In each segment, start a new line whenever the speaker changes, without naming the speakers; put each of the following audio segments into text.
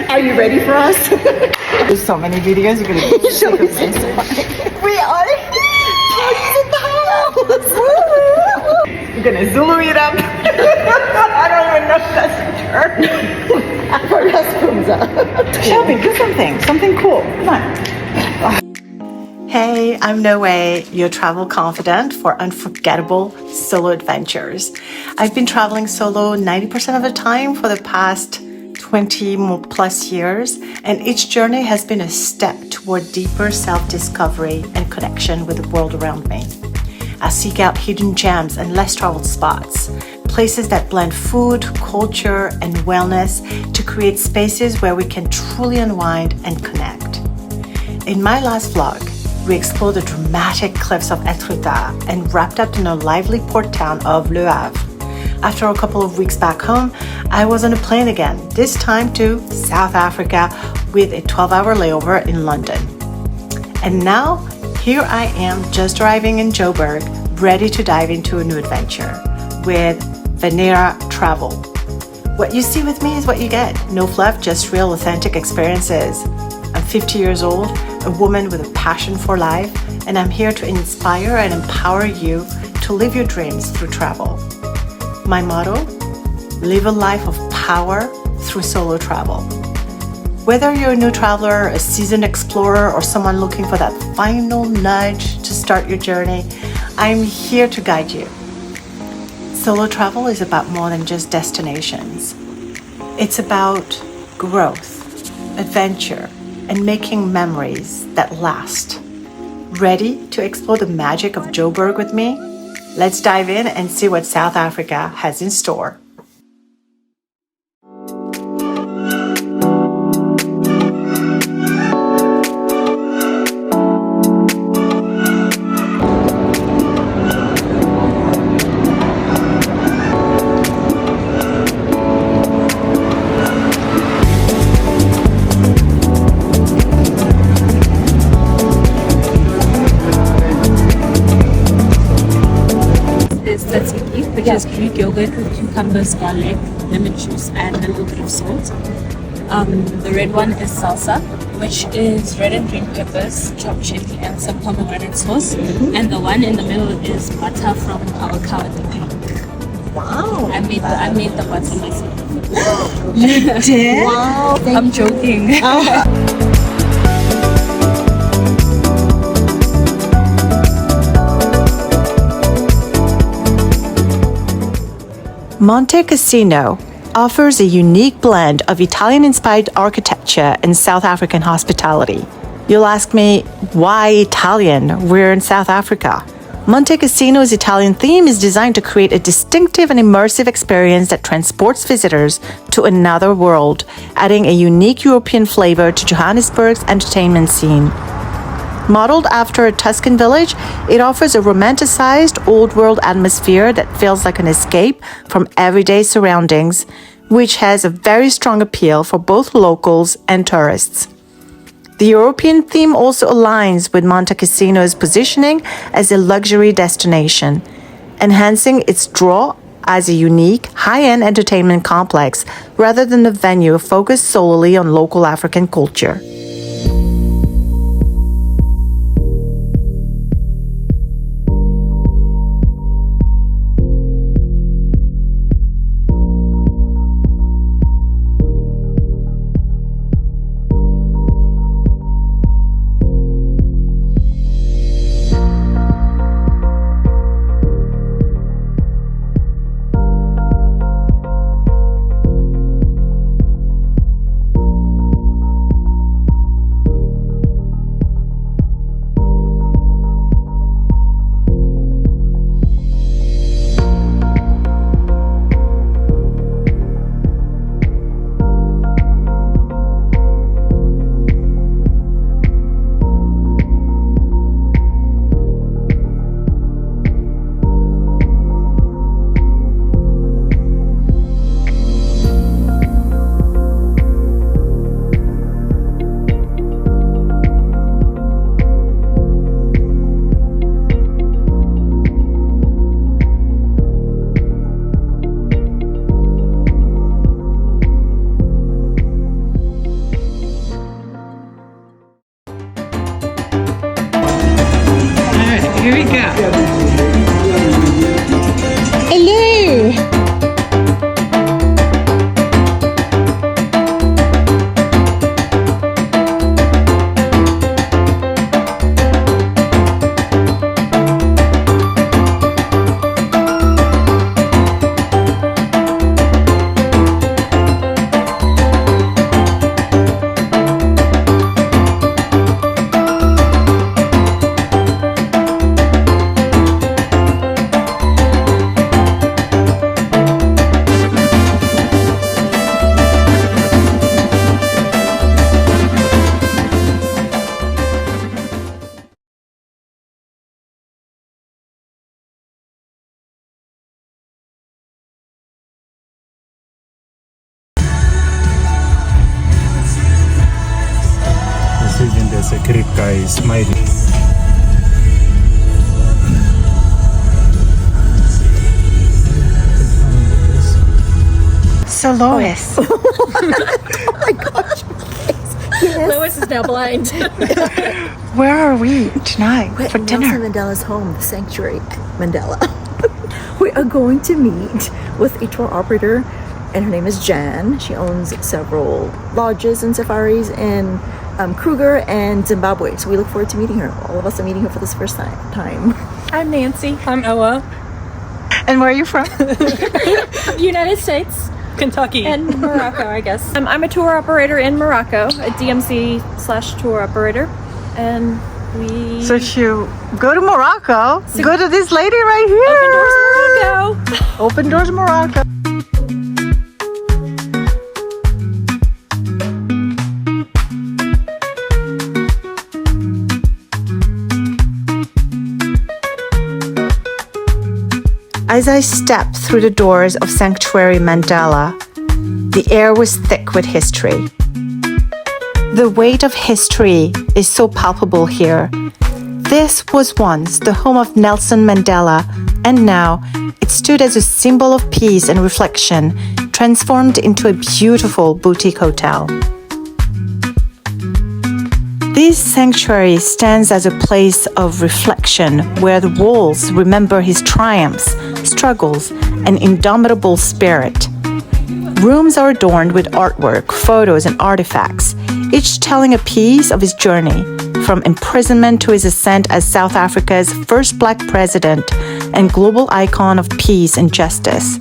Are you ready for us?
There's so many videos you're gonna be sick of this.
We are in the house.
We're gonna Zulu it up. I don't even know if that's a term. Shelby, do something cool. Come on. Hey, I'm No Way, your travel confidant for unforgettable solo adventures. I've been traveling solo 90% of the time for the past 20 plus years, and each journey has been a step toward deeper self-discovery and connection with the world around me. I seek out hidden gems and less traveled spots, places that blend food, culture, and wellness to create spaces where we can truly unwind and connect. In my last vlog, we explored the dramatic cliffs of Etretat and wrapped up in a lively port town of Le Havre. After a couple of weeks back home, I was on a plane again, this time to South Africa with a 12-hour layover in London. And now, here I am just arriving in Joburg, ready to dive into a new adventure with Vanera Travel. What you see with me is what you get. No fluff, just real authentic experiences. I'm 50 years old, a woman with a passion for life, and I'm here to inspire and empower you to live your dreams through travel. My motto, live a life of power through solo travel. Whether you're a new traveler, a seasoned explorer, or someone looking for that final nudge to start your journey, I'm here to guide you. Solo travel is about more than just destinations. It's about growth, adventure, and making memories that last. Ready to explore the magic of Joburg with me? Let's dive in and see what South Africa has in store.
Which is Greek yogurt with cucumbers, garlic, lemon juice, and a little bit of salt. The red one is salsa, which is red and green peppers, chopped chili, and some pomegranate sauce. And the one in the middle is butter from our cow at the pig.
Wow.
I made the butter myself.
You did?
Wow. I'm joking.
Montecasino offers a unique blend of Italian-inspired architecture and South African hospitality. You'll ask me, why Italian? We're in South Africa. Montecasino's Italian theme is designed to create a distinctive and immersive experience that transports visitors to another world, adding a unique European flavor to Johannesburg's entertainment scene. Modeled after a Tuscan village, it offers a romanticized old-world atmosphere that feels like an escape from everyday surroundings, which has a very strong appeal for both locals and tourists. The European theme also aligns with Montecasino's positioning as a luxury destination, enhancing its draw as a unique, high-end entertainment complex rather than a venue focused solely on local African culture.
by smiling.
So Lois,
Lois is now blind.
where are we tonight
We're
for
at
dinner?
Nelson Mandela's home, the sanctuary, Mandela. We are going to meet with a tour operator, and her name is Jan. She owns several lodges and safaris in Kruger and Zimbabwe. So we look forward to meeting her. All of us are meeting her for this first time.
I'm Nancy. I'm Oa.
And where are you from?
United States.
Kentucky.
And Morocco, I guess. I'm a tour operator in Morocco, a DMC/tour operator. And we...
So if you go to Morocco, go to this lady right here.
Open doors Morocco.
Open Doors Morocco. As I stepped through the doors of Sanctuary Mandela, the air was thick with history. The weight of history is so palpable here. This was once the home of Nelson Mandela, and now it stood as a symbol of peace and reflection, transformed into a beautiful boutique hotel. This sanctuary stands as a place of reflection where the walls remember his triumphs, struggles, and indomitable spirit. Rooms are adorned with artwork, photos, and artifacts, each telling a piece of his journey, from imprisonment to his ascent as South Africa's first Black president and global icon of peace and justice.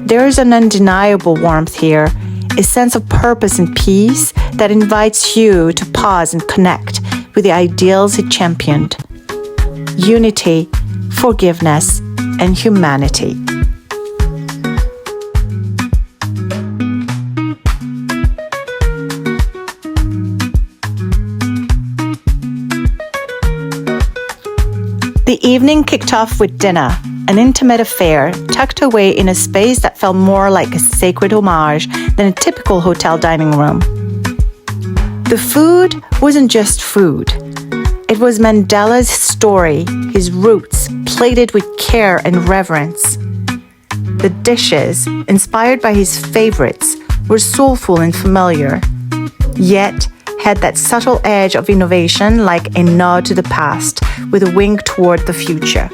There is an undeniable warmth here, a sense of purpose and peace that invites you to pause and connect with the ideals he championed: unity, forgiveness, and humanity. The evening kicked off with dinner, an intimate affair tucked away in a space that felt more like a sacred homage than a typical hotel dining room. The food wasn't just food. It was Mandela's story, his roots, plated with care and reverence. The dishes, inspired by his favorites, were soulful and familiar, yet had that subtle edge of innovation, like a nod to the past with a wink toward the future.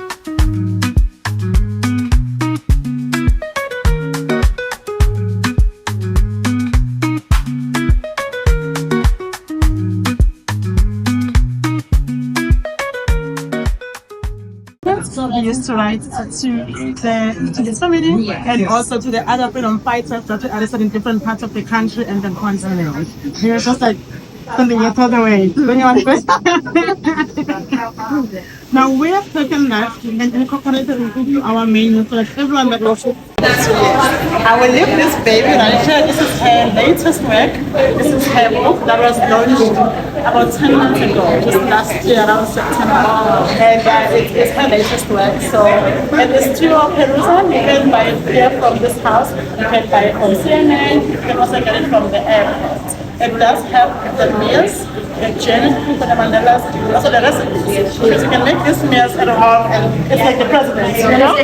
I used to write to this family and also to the other freedom fighters that were arrested in different parts of the country and the continent. It was just like something you throw away when you want to go. Now we have taken that and incorporated it into our menu so that everyone that loves it. I will leave this baby right here. This is her latest work. This is her book that was launched about 10 months ago, just last year around September. And it's her latest work. So, and this tour of Jerusalem, you can buy it here from this house. You can buy it from CNN. You can also get it from the airport. It does have the meals, the journey for the Mandelas, also the recipes. Because you can make these meals at home and it's like the president, you know?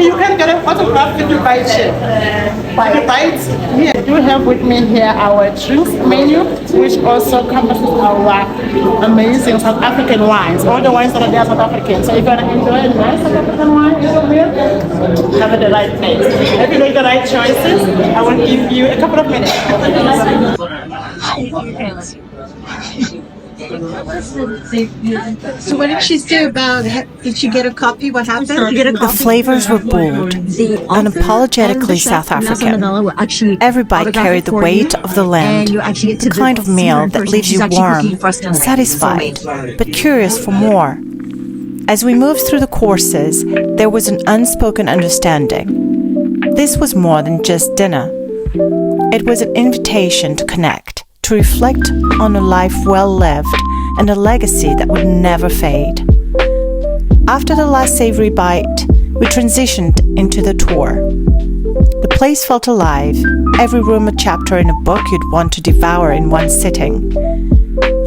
You can get an autograph if you buy it. If you buy it here, I do have with me here our drinks menu, which also encompasses our amazing South African wines. All the wines that are there are South African. So if you want to enjoy a nice South African wine in your meal, have it the right place. If you make the right choices, I will give you a couple of minutes.
So what did she say about, did she get a copy? What happened? The flavors were bold, unapologetically South African. Every bite carried the weight of the land, the kind of meal that leaves you warm, satisfied, but curious for more. As we moved through the courses, there was an unspoken understanding. This was more than just dinner. It was an invitation to connect, to reflect on a life well lived and a legacy that would never fade. After the last savory bite, we transitioned into the tour. The place felt alive, every room a chapter in a book you'd want to devour in one sitting.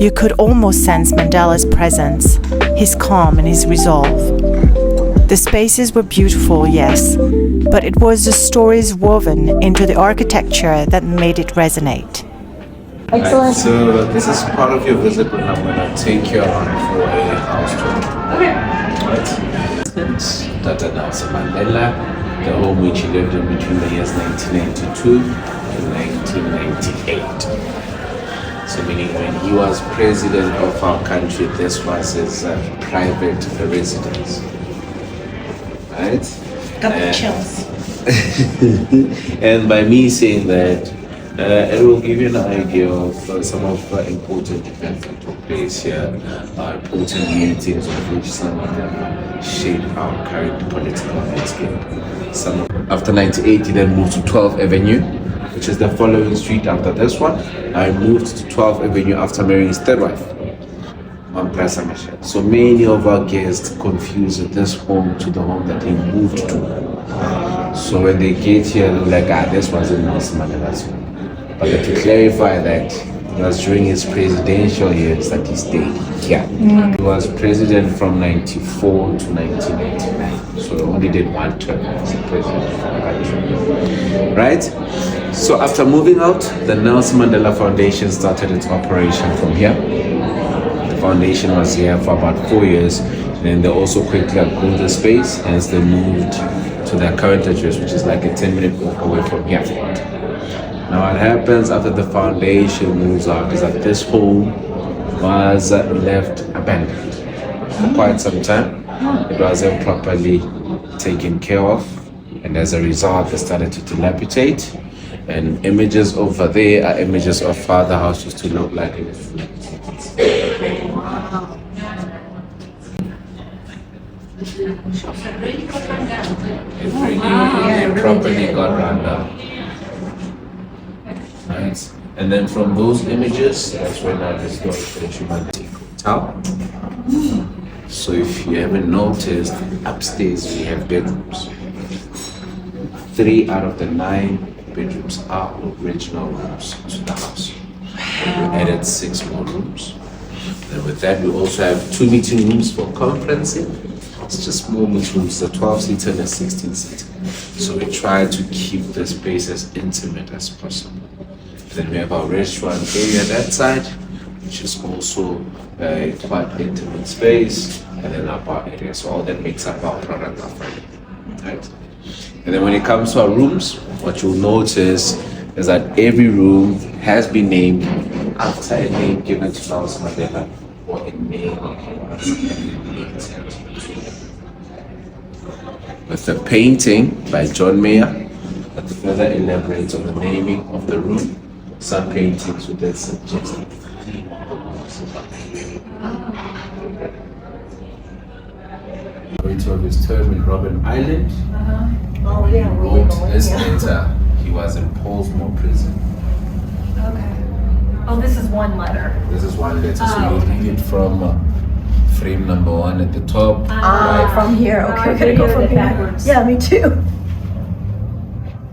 You could almost sense Mandela's presence, his calm and his resolve. The spaces were beautiful, yes, but it was the stories woven into the architecture that made it resonate.
Excellent.
So this is part of your visit when I'm going to take you on for a house tour. Okay. Right. Dr. Nelson Mandela, the home which he lived in between the years 1992 and 1998. So meaning when he was president of our country, this was his private residence. Right?
Got the chills.
And by me saying that, it will give you an idea of some of the important events that took place here, important meetings of which some of them shape our current political landscape. After 98, he then moved to 12th Avenue, which is the following street after this one. I moved to 12th Avenue after marrying his third wife, Mandela. So many of our guests confuse this home to the home that he moved to. So when they get here, they're like, this wasn't Nelson Mandela's home. But to clarify that, it was during his presidential years that he stayed here. He was president from 94 to 1999. So he only did one term as a president of the country. Right? So after moving out, the Nelson Mandela Foundation started its operation from here. The foundation was here for about 4 years. Then they also quickly outgrew the space, hence they moved to their current address, which is like a 10-minute walk away from here. Now what happens after the foundation moves out is that this home was left abandoned for quite some time. It wasn't properly taken care of, and as a result it started to dilapidate, and images over there are images of how the house used to look like in the future. It really properly got run down. Right. And then from those images, that's when I restored the Perte Hotel. So if you haven't noticed, upstairs we have bedrooms. 3 out of the 9 bedrooms are original rooms to the house. We added 6 more rooms. And with that, we also have 2 meeting rooms for conferencing. It's just small meeting rooms, a 12-seater and a 16-seater. So we try to keep the space as intimate as possible. Then we have our restaurant area that side, which is also a quite intimate space, and then our bar area. So all that makes up our product offering, right? And then when it comes to our rooms, what you'll notice is that every room has been named after a name given to Nelson Mandela or a name with a painting by John Mayer that further elaborates on the naming of the room. Some paintings with that suggest of his term in Robben Island.
Oh yeah,
He wrote this letter. He was in Portsmouth prison.
Okay. Oh, this is one letter.
This is one letter, so you read it from frame number 1 at the top.
Ah, from here. Okay, we're gonna go from here.
Backwards.
Yeah, me too.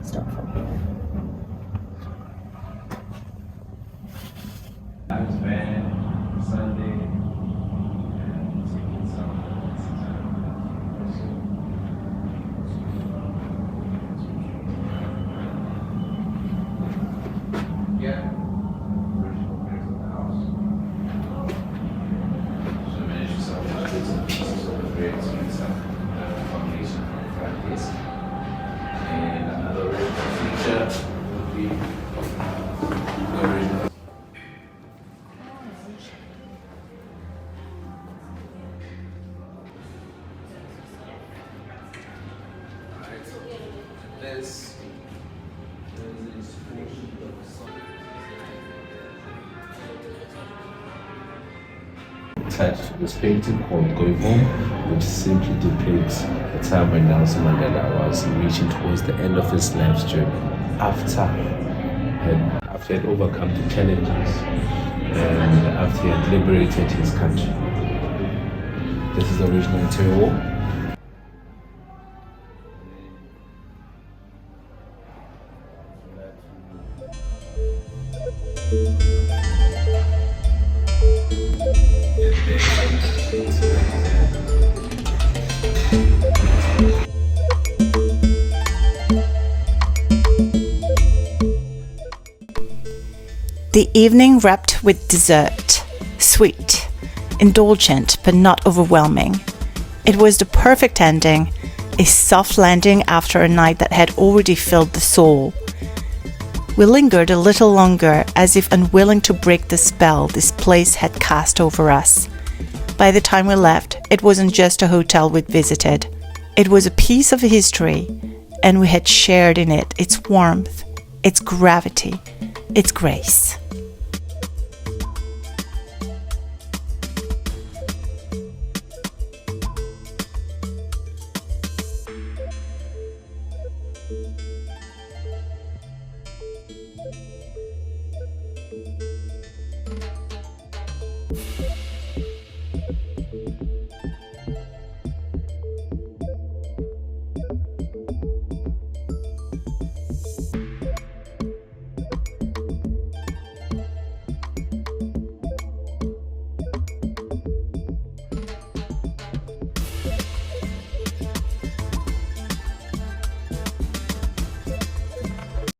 Start from here.
Attached to this painting called Going Home, which simply depicts the time when Nelson Mandela was reaching towards the end of his life's journey after he had overcome the challenges and after he had liberated his country. This is the original interior wall.
The evening wrapped with dessert, sweet, indulgent but not overwhelming. It was the perfect ending, a soft landing after a night that had already filled the soul. We lingered a little longer, as if unwilling to break the spell this place had cast over us. By the time we left, it wasn't just a hotel we'd visited. It was a piece of history, and we had shared in it its warmth, its gravity, its grace.